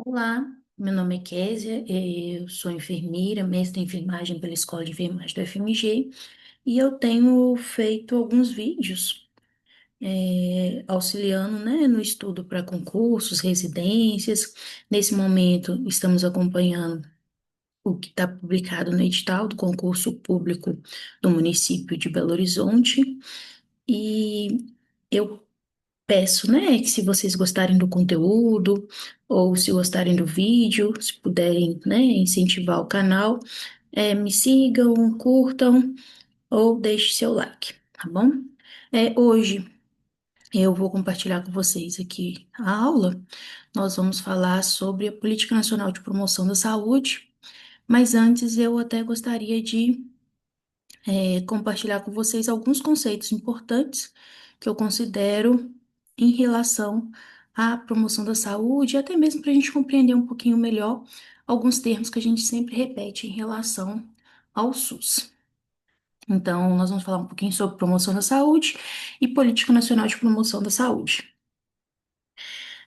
Olá, meu nome é Késia, eu sou enfermeira, mestre em enfermagem pela Escola de Enfermagem do FMG e eu tenho feito alguns vídeos auxiliando, né, no estudo para concursos, residências. Nesse momento, estamos acompanhando o que está publicado no edital do concurso público do município de Belo Horizonte e eu peço, né, que se vocês gostarem do conteúdo ou se gostarem do vídeo, se puderem, né, incentivar o canal, me sigam, curtam ou deixe seu like, tá bom? Hoje eu vou compartilhar com vocês aqui a aula. Nós vamos falar sobre a Política Nacional de Promoção da Saúde, mas antes eu até gostaria de compartilhar com vocês alguns conceitos importantes que eu considero em relação à promoção da saúde, e até mesmo para a gente compreender um pouquinho melhor alguns termos que a gente sempre repete em relação ao SUS. Então, nós vamos falar um pouquinho sobre promoção da saúde e política nacional de promoção da saúde.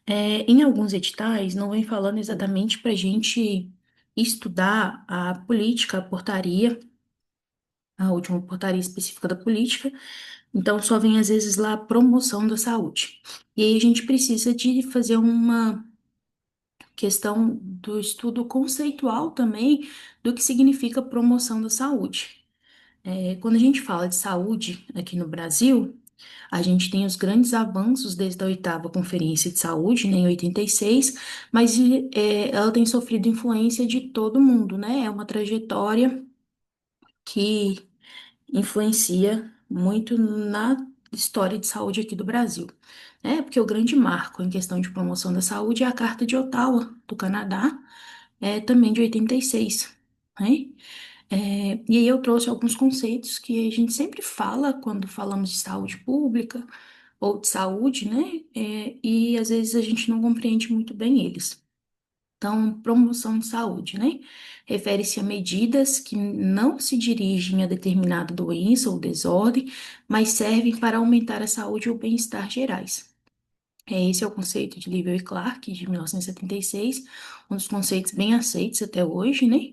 Em alguns editais, não vem falando exatamente para a gente estudar a política, a portaria, a última portaria específica da política. Então, só vem às vezes lá promoção da saúde. E aí a gente precisa de fazer uma questão do estudo conceitual também do que significa promoção da saúde. Quando a gente fala de saúde aqui no Brasil, a gente tem os grandes avanços desde a oitava Conferência de Saúde, né, em 86, mas ela tem sofrido influência de todo mundo, né? É uma trajetória que influencia muito na história de saúde aqui do Brasil. Porque o grande marco em questão de promoção da saúde é a Carta de Ottawa, do Canadá, também de 86, né? E aí eu trouxe alguns conceitos que a gente sempre fala quando falamos de saúde pública ou de saúde, né? E às vezes a gente não compreende muito bem eles. Então, promoção de saúde, né? Refere-se a medidas que não se dirigem a determinada doença ou desordem, mas servem para aumentar a saúde e o bem-estar gerais. Esse é o conceito de Livell e Clark, de 1976, um dos conceitos bem aceitos até hoje, né?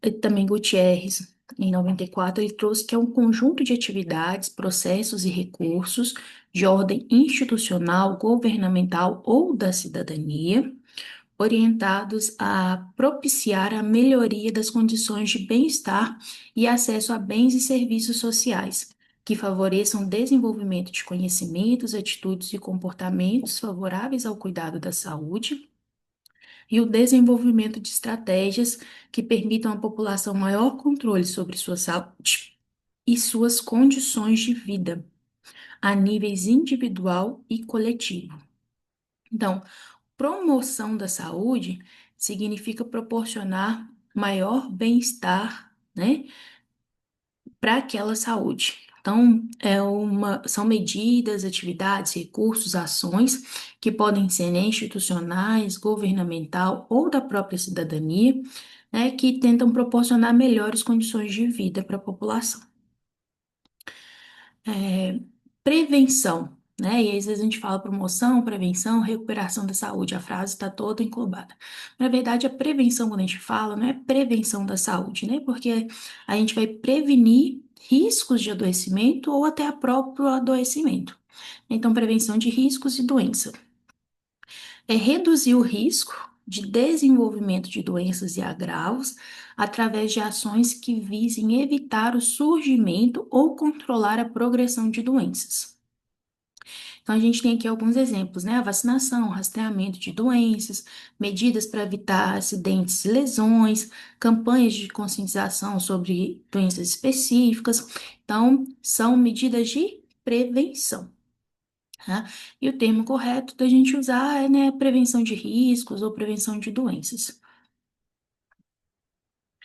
E também Gutierrez, em 94, ele trouxe que é um conjunto de atividades, processos e recursos de ordem institucional, governamental ou da cidadania orientados a propiciar a melhoria das condições de bem-estar e acesso a bens e serviços sociais, que favoreçam o desenvolvimento de conhecimentos, atitudes e comportamentos favoráveis ao cuidado da saúde e o desenvolvimento de estratégias que permitam à população maior controle sobre sua saúde e suas condições de vida, a níveis individual e coletivo. Então, promoção da saúde significa proporcionar maior bem-estar, né, para aquela saúde. Então, são medidas, atividades, recursos, ações que podem ser, né, institucionais, governamental ou da própria cidadania, né, que tentam proporcionar melhores condições de vida para a população. É, prevenção, né? E às vezes a gente fala promoção, prevenção, recuperação da saúde, a frase está toda englobada. Na verdade, a prevenção, quando a gente fala, não é prevenção da saúde, né? Porque a gente vai prevenir riscos de adoecimento ou até a próprio adoecimento. Então, prevenção de riscos e doença. É reduzir o risco de desenvolvimento de doenças e agravos através de ações que visem evitar o surgimento ou controlar a progressão de doenças. Então, a gente tem aqui alguns exemplos, né? A vacinação, rastreamento de doenças, medidas para evitar acidentes e lesões, campanhas de conscientização sobre doenças específicas. Então, são medidas de prevenção. Tá? E o termo correto da gente usar é, né, prevenção de riscos ou prevenção de doenças.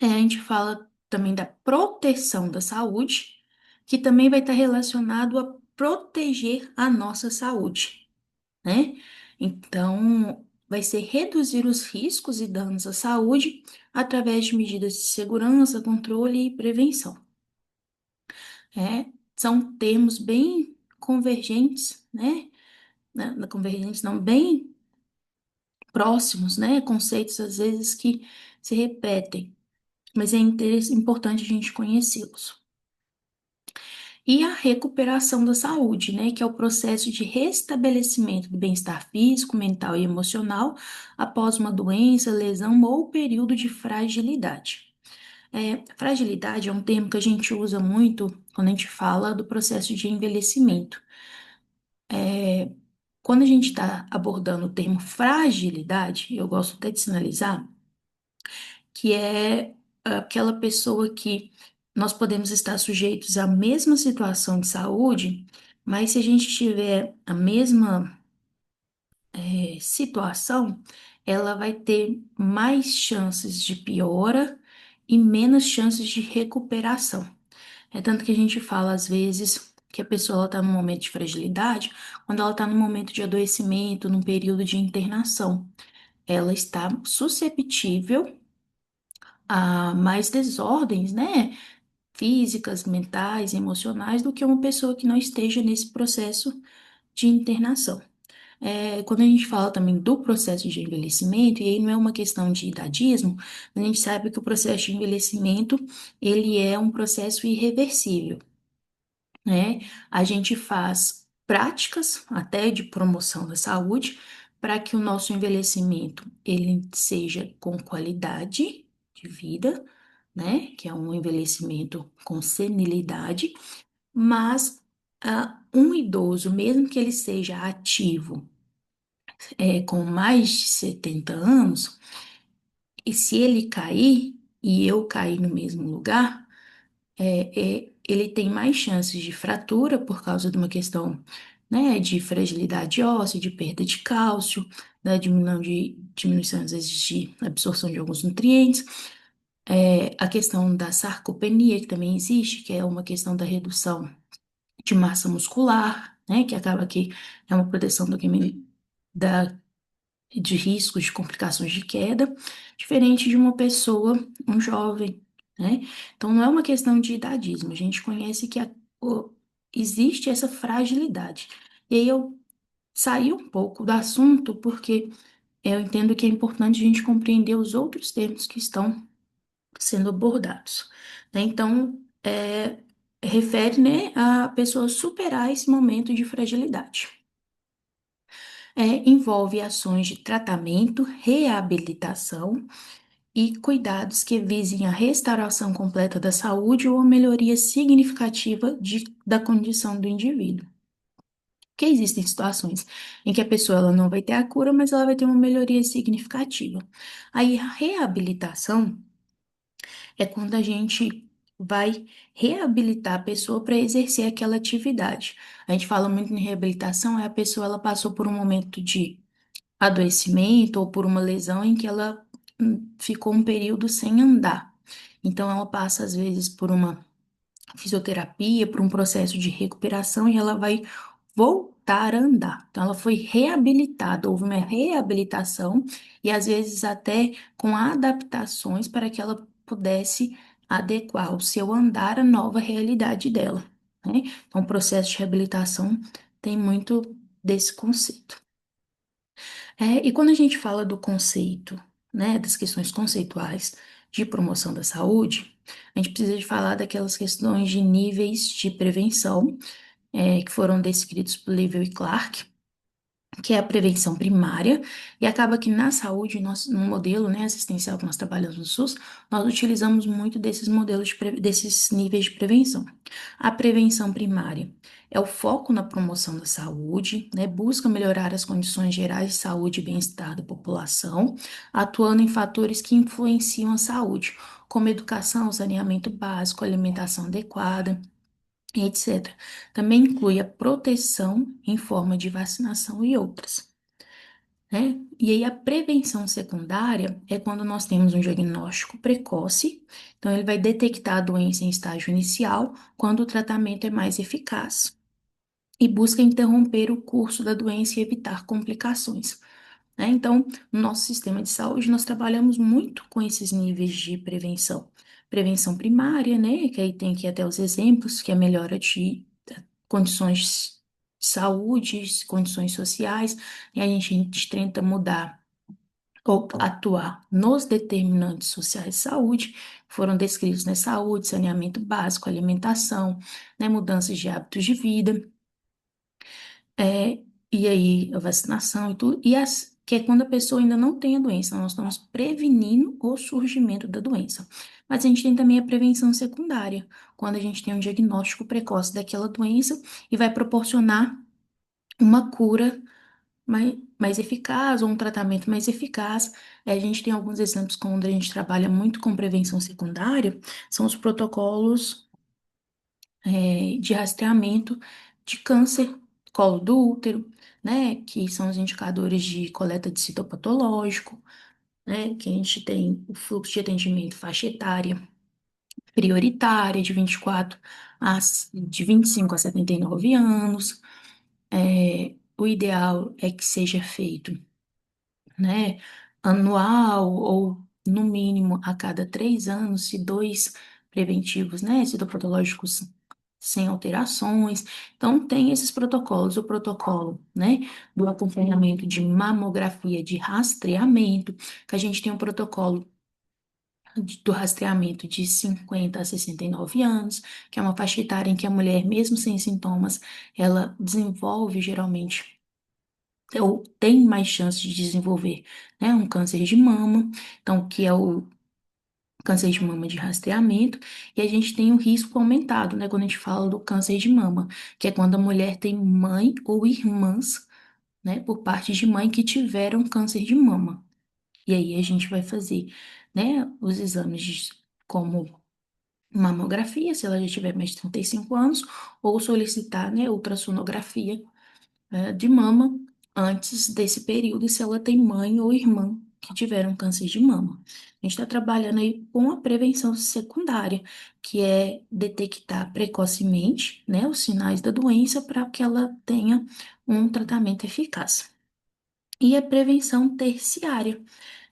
A gente fala também da proteção da saúde, que também vai estar relacionado a proteger a nossa saúde, né? Então, vai ser reduzir os riscos e danos à saúde através de medidas de segurança, controle e prevenção. São termos bem convergentes, né? Convergentes não, bem próximos, né? Conceitos às vezes que se repetem, mas é importante a gente conhecê-los. E a recuperação da saúde, né? Que é o processo de restabelecimento do bem-estar físico, mental e emocional após uma doença, lesão ou período de fragilidade. Fragilidade é um termo que a gente usa muito quando a gente fala do processo de envelhecimento. Quando a gente está abordando o termo fragilidade, eu gosto até de sinalizar que é aquela pessoa que nós podemos estar sujeitos à mesma situação de saúde, mas se a gente tiver a mesma situação, ela vai ter mais chances de piora e menos chances de recuperação. É tanto que a gente fala às vezes que a pessoa está num momento de fragilidade, quando ela está num momento de adoecimento, num período de internação. Ela está susceptível a mais desordens, né? Físicas, mentais, emocionais, do que uma pessoa que não esteja nesse processo de internação. Quando a gente fala também do processo de envelhecimento, e aí não é uma questão de idadismo, a gente sabe que o processo de envelhecimento, ele é um processo irreversível, né? A gente faz práticas até de promoção da saúde para que o nosso envelhecimento ele seja com qualidade de vida, né? Que é um envelhecimento com senilidade, mas um idoso, mesmo que ele seja ativo, com mais de 70 anos, e se ele cair e eu cair no mesmo lugar, ele tem mais chances de fratura por causa de uma questão, né, de fragilidade óssea, de perda de cálcio, da diminuição, às vezes, de absorção de alguns nutrientes. A questão da sarcopenia, que também existe, que é uma questão da redução de massa muscular, né, que acaba que é uma proteção da de riscos de complicações de queda, diferente de uma pessoa, um jovem, né? Então não é uma questão de idadismo, a gente conhece que existe essa fragilidade. E aí eu saí um pouco do assunto porque eu entendo que é importante a gente compreender os outros termos que estão sendo abordados, né? Então, refere, né, a pessoa superar esse momento de fragilidade. Envolve ações de tratamento, reabilitação e cuidados que visem a restauração completa da saúde ou a melhoria significativa da condição do indivíduo. Porque existem situações em que a pessoa ela não vai ter a cura, mas ela vai ter uma melhoria significativa. Aí, a reabilitação é quando a gente vai reabilitar a pessoa para exercer aquela atividade. A gente fala muito em reabilitação, a pessoa ela passou por um momento de adoecimento ou por uma lesão em que ela ficou um período sem andar. Então, ela passa, às vezes, por uma fisioterapia, por um processo de recuperação e ela vai voltar a andar. Então, ela foi reabilitada, houve uma reabilitação e, às vezes, até com adaptações para que ela pudesse adequar o seu andar à nova realidade dela, né? Então, o processo de reabilitação tem muito desse conceito. E quando a gente fala do conceito, né, das questões conceituais de promoção da saúde, a gente precisa de falar daquelas questões de níveis de prevenção, que foram descritos por Lewin e Clark, que é a prevenção primária, e acaba que na saúde, no modelo, né, assistencial que nós trabalhamos no SUS, nós utilizamos muito desses modelos, desses níveis de prevenção. A prevenção primária é o foco na promoção da saúde, né, busca melhorar as condições gerais de saúde e bem-estar da população, atuando em fatores que influenciam a saúde, como educação, saneamento básico, alimentação adequada, etc. Também inclui a proteção em forma de vacinação e outras, né? E aí a prevenção secundária é quando nós temos um diagnóstico precoce, então ele vai detectar a doença em estágio inicial, quando o tratamento é mais eficaz e busca interromper o curso da doença e evitar complicações, né? Então, no nosso sistema de saúde, nós trabalhamos muito com esses níveis de prevenção. Prevenção primária, né? Que aí tem aqui até os exemplos, que é a melhora de condições de saúde, condições sociais, e a gente tenta mudar. ou atuar nos determinantes sociais de saúde, que foram descritos, né? Saúde, saneamento básico, alimentação, né? Mudanças de hábitos de vida, é, e aí a vacinação e tudo, que é quando a pessoa ainda não tem a doença, nós estamos prevenindo o surgimento da doença. Mas a gente tem também a prevenção secundária, quando a gente tem um diagnóstico precoce daquela doença e vai proporcionar uma cura mais eficaz ou um tratamento mais eficaz. A gente tem alguns exemplos quando a gente trabalha muito com prevenção secundária, são os protocolos, de rastreamento de câncer, colo do útero, né, que são os indicadores de coleta de citopatológico, né, que a gente tem o fluxo de atendimento faixa etária prioritária de 25 a 79 anos. O ideal é que seja feito, né, anual ou no mínimo a cada 3 anos, se dois preventivos, né, citopatológicos sem alterações. Então, tem esses protocolos, o protocolo, né, do acompanhamento de mamografia de rastreamento, que a gente tem um protocolo do rastreamento de 50 a 69 anos, que é uma faixa etária em que a mulher, mesmo sem sintomas, ela desenvolve geralmente ou tem mais chance de desenvolver, né, um câncer de mama, então, que é o câncer de mama de rastreamento, e a gente tem o risco aumentado, né, quando a gente fala do câncer de mama, que é quando a mulher tem mãe ou irmãs, né, por parte de mãe que tiveram câncer de mama. E aí a gente vai fazer, né, os exames como mamografia, se ela já tiver mais de 35 anos, ou solicitar, né, ultrassonografia de mama antes desse período, e se ela tem mãe ou irmã que tiveram câncer de mama. A gente está trabalhando aí com a prevenção secundária, que é detectar precocemente, né, os sinais da doença para que ela tenha um tratamento eficaz. E a prevenção terciária,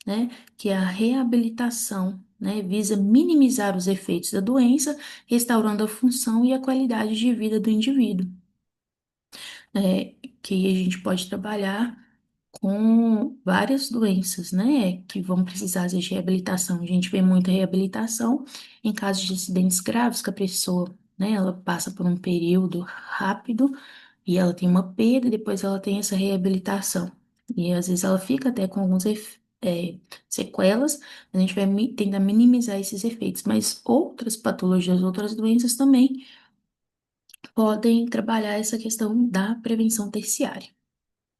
né, que é a reabilitação, né, visa minimizar os efeitos da doença, restaurando a função e a qualidade de vida do indivíduo, que a gente pode trabalhar com várias doenças, né, que vão precisar às vezes, de reabilitação. A gente vê muita reabilitação em casos de acidentes graves, que a pessoa, né, ela passa por um período rápido e ela tem uma perda, e depois ela tem essa reabilitação. E às vezes ela fica até com alguns sequelas, a gente vai tentar minimizar esses efeitos, mas outras patologias, outras doenças também podem trabalhar essa questão da prevenção terciária,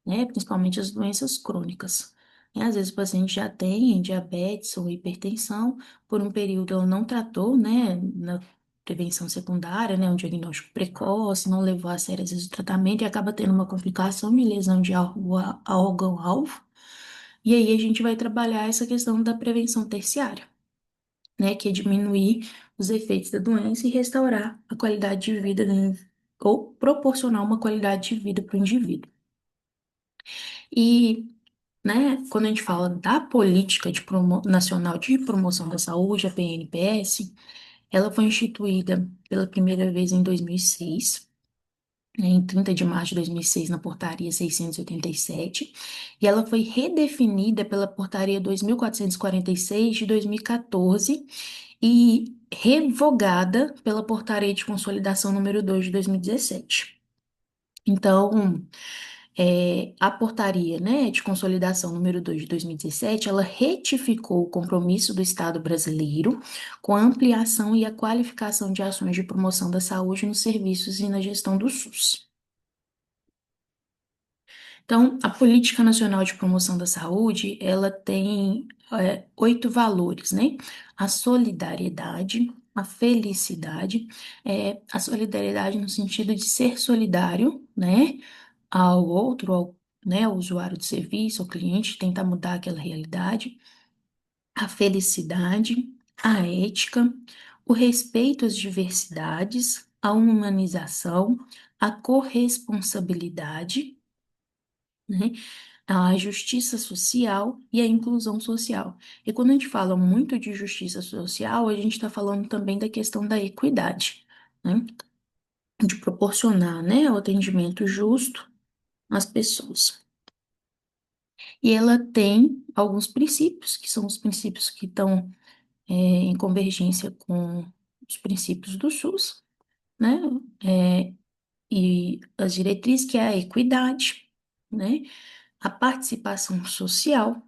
né? Principalmente as doenças crônicas. Né? Às vezes o paciente já tem diabetes ou hipertensão, por um período ela não tratou, né, na prevenção secundária, né, um diagnóstico precoce, não levou a sério às vezes o tratamento e acaba tendo uma complicação de lesão de órgão-alvo. E aí a gente vai trabalhar essa questão da prevenção terciária, né, que é diminuir os efeitos da doença e restaurar a qualidade de vida, ou proporcionar uma qualidade de vida para o indivíduo. E né, quando a gente fala da política nacional de promoção da saúde, a PNPS, ela foi instituída pela primeira vez em 2006, né, em 30 de março de 2006, na portaria 687, e ela foi redefinida pela portaria 2446 de 2014 e revogada pela portaria de consolidação número 2 de 2017. Então, a portaria, né, de consolidação número 2 de 2017, ela retificou o compromisso do Estado brasileiro com a ampliação e a qualificação de ações de promoção da saúde nos serviços e na gestão do SUS. Então, a Política Nacional de Promoção da Saúde, ela tem 8 valores, né? A solidariedade, a felicidade, a solidariedade no sentido de ser solidário, né? Ao outro, né, ao usuário do serviço, ao cliente, tentar mudar aquela realidade, a felicidade, a ética, o respeito às diversidades, a humanização, a corresponsabilidade, né, a justiça social e a inclusão social. E quando a gente fala muito de justiça social, a gente está falando também da questão da equidade, né, de proporcionar, né, o atendimento justo às pessoas. E ela tem alguns princípios, que são os princípios que estão em convergência com os princípios do SUS, né? É, e as diretrizes, que é a equidade, né? A participação social,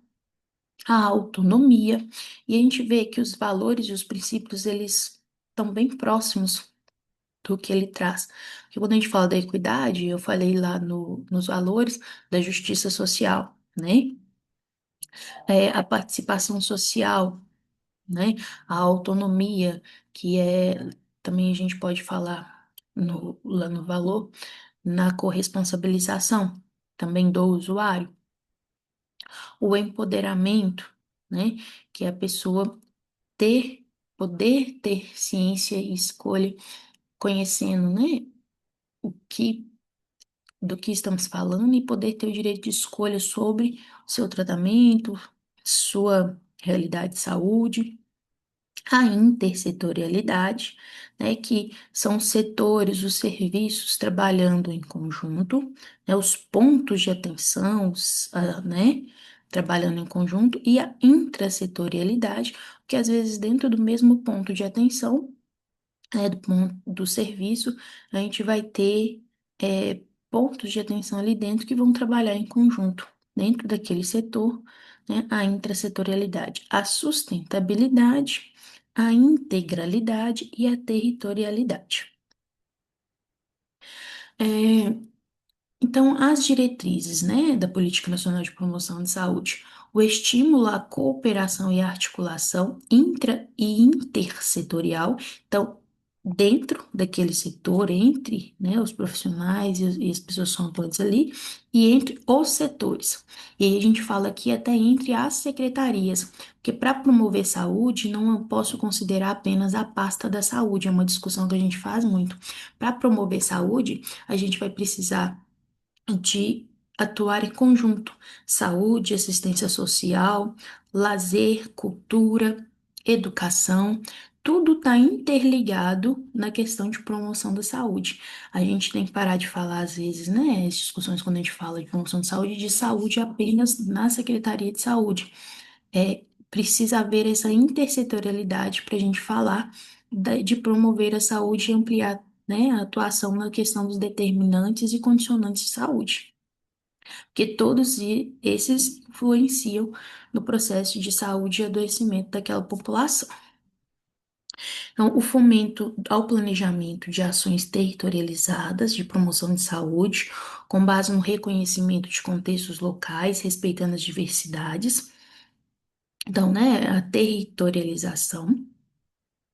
a autonomia, e a gente vê que os valores e os princípios, eles estão bem próximos do que ele traz. Porque quando a gente fala da equidade, eu falei lá nos valores da justiça social, né? A participação social, né? A autonomia, que é, também a gente pode falar lá no valor, na corresponsabilização também do usuário, o empoderamento, né? Que é a pessoa ter, poder ter ciência e escolha, conhecendo, né? O que, do que estamos falando e poder ter o direito de escolha sobre o seu tratamento, sua realidade de saúde. A intersetorialidade, né, que são os setores, os serviços trabalhando em conjunto, né, os pontos de atenção, né, trabalhando em conjunto, e a intrasetorialidade, que às vezes dentro do mesmo ponto de atenção, do ponto do serviço, a gente vai ter é, pontos de atenção ali dentro que vão trabalhar em conjunto, dentro daquele setor, né, a intrasetorialidade, a sustentabilidade, a integralidade e a territorialidade. É, então, as diretrizes, né, da Política Nacional de Promoção de Saúde, o estímulo à cooperação e articulação intra e intersetorial, então, dentro daquele setor, entre, né, os profissionais e as pessoas que são atuantes ali, e entre os setores. E aí a gente fala aqui até entre as secretarias, porque para promover saúde, não eu posso considerar apenas a pasta da saúde, é uma discussão que a gente faz muito. Para promover saúde, a gente vai precisar de atuar em conjunto: saúde, assistência social, lazer, cultura, educação. Tudo está interligado na questão de promoção da saúde. A gente tem que parar de falar, às vezes, né, as discussões quando a gente fala de promoção de saúde apenas na Secretaria de Saúde. Precisa haver essa intersetorialidade para a gente falar de promover a saúde e ampliar, né, a atuação na questão dos determinantes e condicionantes de saúde, porque todos esses influenciam no processo de saúde e adoecimento daquela população. Então, o fomento ao planejamento de ações territorializadas de promoção de saúde, com base no reconhecimento de contextos locais, respeitando as diversidades. Então, né, a territorialização,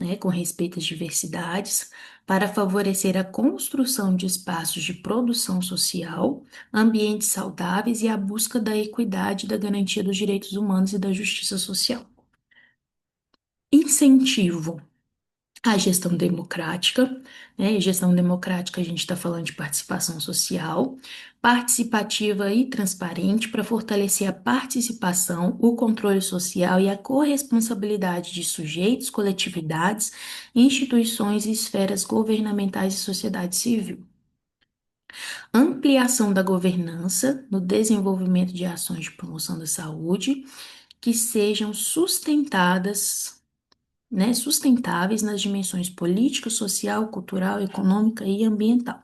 né, com respeito às diversidades, para favorecer a construção de espaços de produção social, ambientes saudáveis e a busca da equidade, da garantia dos direitos humanos e da justiça social. Incentivo à gestão democrática, né? Gestão democrática, a gente está falando de participação social, participativa e transparente para fortalecer a participação, o controle social e a corresponsabilidade de sujeitos, coletividades, instituições e esferas governamentais e sociedade civil. Ampliação da governança no desenvolvimento de ações de promoção da saúde que sejam sustentadas, né, sustentáveis nas dimensões política, social, cultural, econômica e ambiental,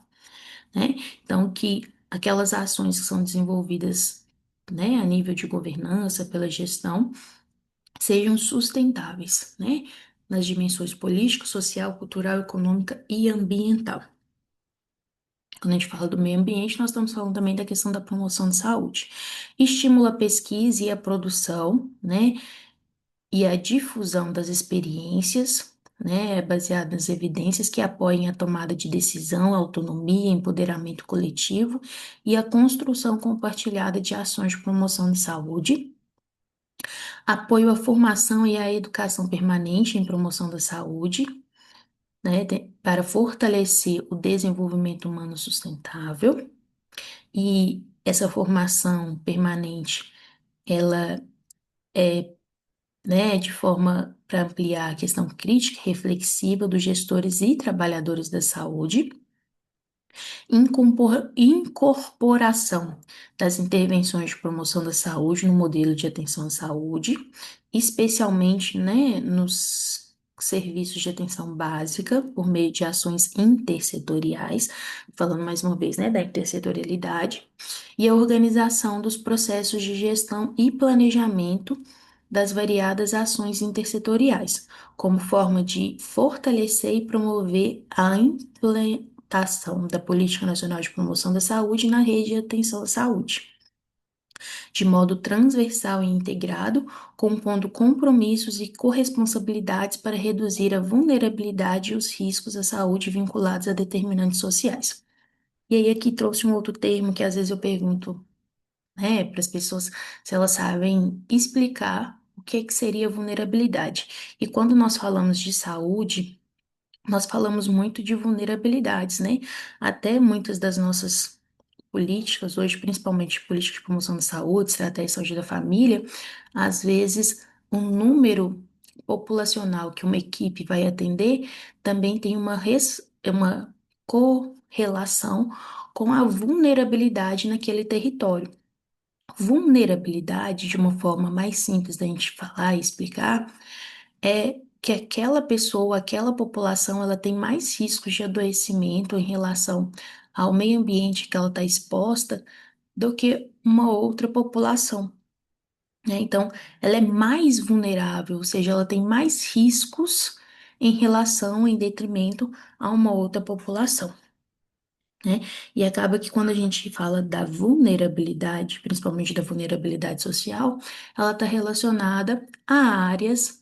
né? Então, que aquelas ações que são desenvolvidas, né, a nível de governança, pela gestão, sejam sustentáveis, né, nas dimensões política, social, cultural, econômica e ambiental. Quando a gente fala do meio ambiente, nós estamos falando também da questão da promoção de saúde. Estimula a pesquisa e a produção, né, e a difusão das experiências, né, baseadas nas evidências que apoiem a tomada de decisão, autonomia, empoderamento coletivo e a construção compartilhada de ações de promoção de saúde, apoio à formação e à educação permanente em promoção da saúde, né, para fortalecer o desenvolvimento humano sustentável, e essa formação permanente, ela é, né, de forma para ampliar a questão crítica e reflexiva dos gestores e trabalhadores da saúde, Incorporação das intervenções de promoção da saúde no modelo de atenção à saúde, especialmente, né, nos serviços de atenção básica, por meio de ações intersetoriais, falando mais uma vez, né, da intersetorialidade, e a organização dos processos de gestão e planejamento das variadas ações intersetoriais, como forma de fortalecer e promover a implementação da Política Nacional de Promoção da Saúde na rede de atenção à saúde, de modo transversal e integrado, compondo compromissos e corresponsabilidades para reduzir a vulnerabilidade e os riscos à saúde vinculados a determinantes sociais. E aí aqui trouxe um outro termo que às vezes eu pergunto, né, para as pessoas se elas sabem explicar o que seria vulnerabilidade. E quando nós falamos de saúde, nós falamos muito de vulnerabilidades, né? Até muitas das nossas políticas, hoje, principalmente políticas de promoção da saúde, estratégia de saúde da família, às vezes um número populacional que uma equipe vai atender também tem uma correlação com a vulnerabilidade naquele território. Vulnerabilidade, de uma forma mais simples da gente falar e explicar, é que aquela pessoa, aquela população, ela tem mais riscos de adoecimento em relação ao meio ambiente que ela está exposta do que uma outra população, né? Então, ela é mais vulnerável, ou seja, ela tem mais riscos em relação, em detrimento a uma outra população, né? E acaba que quando a gente fala da vulnerabilidade, principalmente da vulnerabilidade social, ela está relacionada a áreas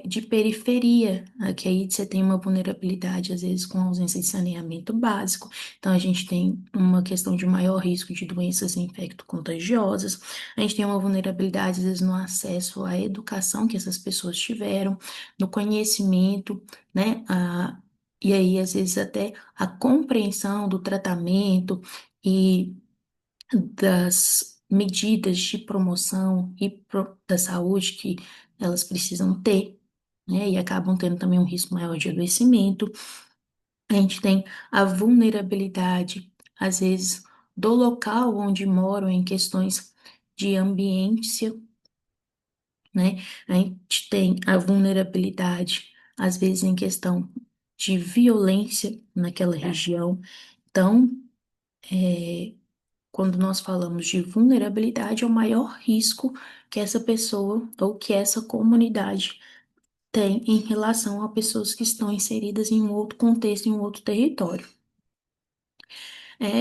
de periferia, né, que aí você tem uma vulnerabilidade, às vezes, com ausência de saneamento básico. Então, a gente tem uma questão de maior risco de doenças infecto-contagiosas. A gente tem uma vulnerabilidade, às vezes, no acesso à educação que essas pessoas tiveram, no conhecimento, né? E aí, às vezes, até a compreensão do tratamento e das medidas de promoção e da saúde que elas precisam ter, né? E acabam tendo também um risco maior de adoecimento. A gente tem a vulnerabilidade, às vezes, do local onde moram em questões de ambiência, né? A gente tem a vulnerabilidade, às vezes, em questão de violência naquela região. Então, quando nós falamos de vulnerabilidade, é o maior risco que essa pessoa ou que essa comunidade tem em relação a pessoas que estão inseridas em um outro contexto, em um outro território.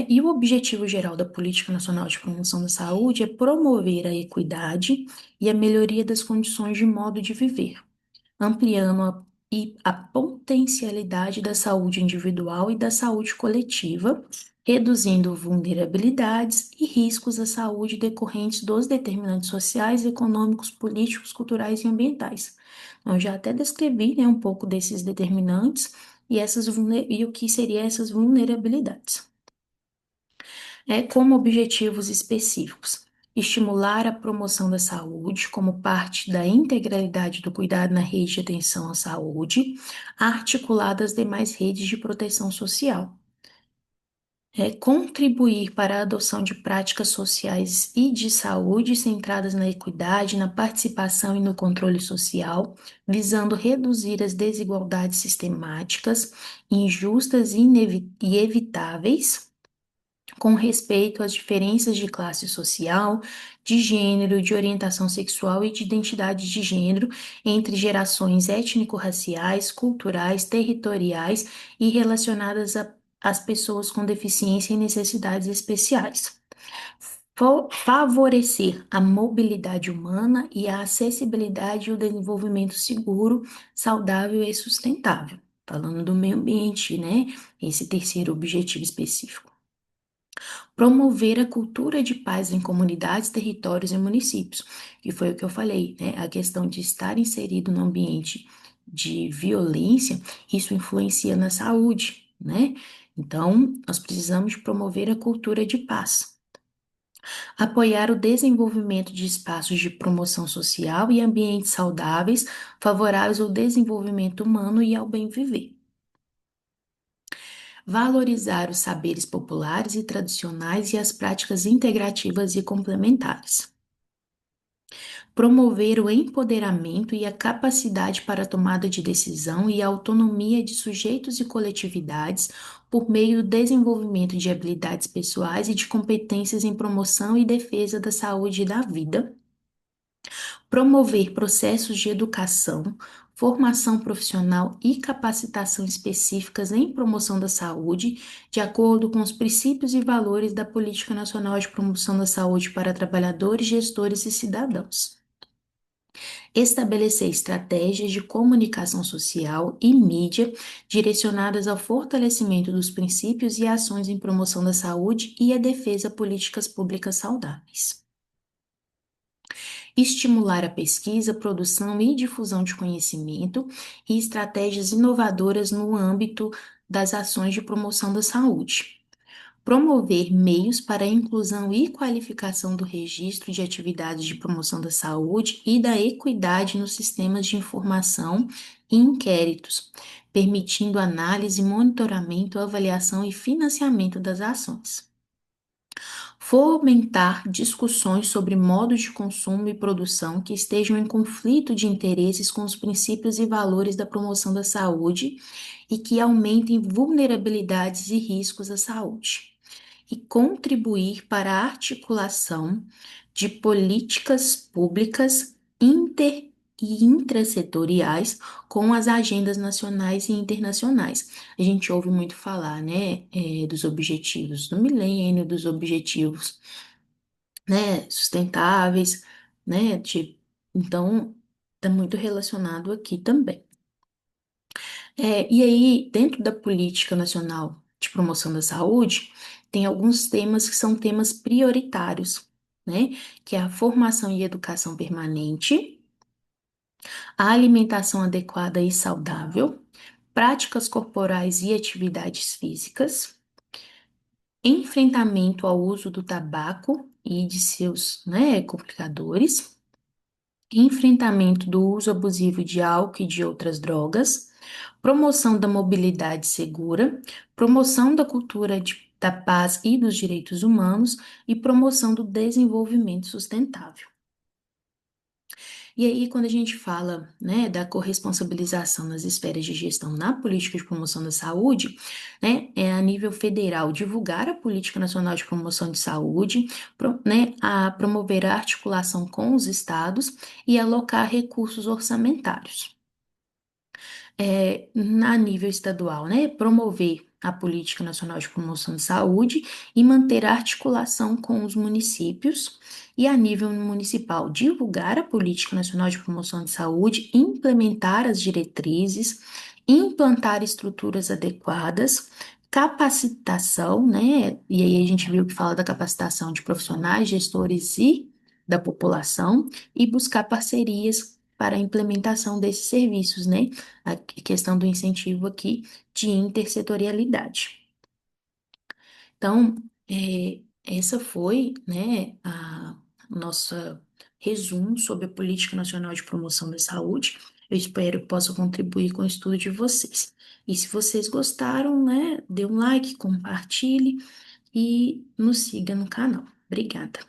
E o objetivo geral da Política Nacional de Promoção da Saúde é promover a equidade e a melhoria das condições de modo de viver, ampliando a potencialidade da saúde individual e da saúde coletiva, reduzindo vulnerabilidades e riscos à saúde decorrentes dos determinantes sociais, econômicos, políticos, culturais e ambientais. Então, eu já até descrevi, né, um pouco desses determinantes e, e o que seriam essas vulnerabilidades. Como objetivos específicos. Estimular a promoção da saúde como parte da integralidade do cuidado na rede de atenção à saúde, articulada às demais redes de proteção social. Contribuir para a adoção de práticas sociais e de saúde centradas na equidade, na participação e no controle social, visando reduzir as desigualdades sistemáticas, injustas e evitáveis com respeito às diferenças de classe social, de gênero, de orientação sexual e de identidade de gênero entre gerações étnico-raciais, culturais, territoriais e relacionadas às pessoas com deficiência e necessidades especiais. Favorecer a mobilidade humana e a acessibilidade e o desenvolvimento seguro, saudável e sustentável. Falando do meio ambiente, né? Esse terceiro objetivo específico. Promover a cultura de paz em comunidades, territórios e municípios, que foi o que eu falei, né? A questão de estar inserido no ambiente de violência, isso influencia na saúde, né? Então, nós precisamos promover a cultura de paz. Apoiar o desenvolvimento de espaços de promoção social e ambientes saudáveis, favoráveis ao desenvolvimento humano e ao bem viver. valorizar os saberes populares e tradicionais e as práticas integrativas e complementares, promover o empoderamento e a capacidade para a tomada de decisão e a autonomia de sujeitos e coletividades por meio do desenvolvimento de habilidades pessoais e de competências em promoção e defesa da saúde e da vida, promover processos de educação, formação profissional e capacitação específicas em promoção da saúde, de acordo com os princípios e valores da Política Nacional de Promoção da Saúde para Trabalhadores, Gestores e Cidadãos. Estabelecer estratégias de comunicação social e mídia direcionadas ao fortalecimento dos princípios e ações em promoção da saúde e a defesa de políticas públicas saudáveis. Estimular a pesquisa, produção e difusão de conhecimento e estratégias inovadoras no âmbito das ações de promoção da saúde. Promover meios para a inclusão e qualificação do registro de atividades de promoção da saúde e da equidade nos sistemas de informação e inquéritos, permitindo análise, monitoramento, avaliação e financiamento das ações. Fomentar discussões sobre modos de consumo e produção que estejam em conflito de interesses com os princípios e valores da promoção da saúde e que aumentem vulnerabilidades e riscos à saúde. E contribuir para a articulação de políticas públicas inter e intrasetoriais com as agendas nacionais e internacionais. A gente ouve muito falar, né, dos objetivos do milênio, dos objetivos, né, sustentáveis, né, então, está muito relacionado aqui também. E aí, dentro da política nacional de promoção da saúde, tem alguns temas que são temas prioritários, né, que é a formação e educação permanente, a alimentação adequada e saudável, práticas corporais e atividades físicas, enfrentamento ao uso do tabaco e de seus, né, complicadores, enfrentamento do uso abusivo de álcool e de outras drogas, promoção da mobilidade segura, promoção da cultura da paz e dos direitos humanos e promoção do desenvolvimento sustentável. E aí, quando a gente fala, né, da corresponsabilização nas esferas de gestão na política de promoção da saúde, né, é a nível federal divulgar a Política Nacional de Promoção de Saúde, né, a promover a articulação com os estados e alocar recursos orçamentários. Na nível estadual, né, promover a Política Nacional de Promoção de Saúde e manter a articulação com os municípios, e a nível municipal, divulgar a Política Nacional de Promoção de Saúde, implementar as diretrizes, implantar estruturas adequadas, capacitação, né, e aí a gente viu que fala da capacitação de profissionais, gestores e da população, e buscar parcerias para a implementação desses serviços, né? A questão do incentivo aqui de intersetorialidade. Então, essa foi, né, a nossa resumo sobre a Política Nacional de Promoção da Saúde. Eu espero que possa contribuir com o estudo de vocês. E se vocês gostaram, né, dê um like, compartilhe e nos siga no canal. Obrigada.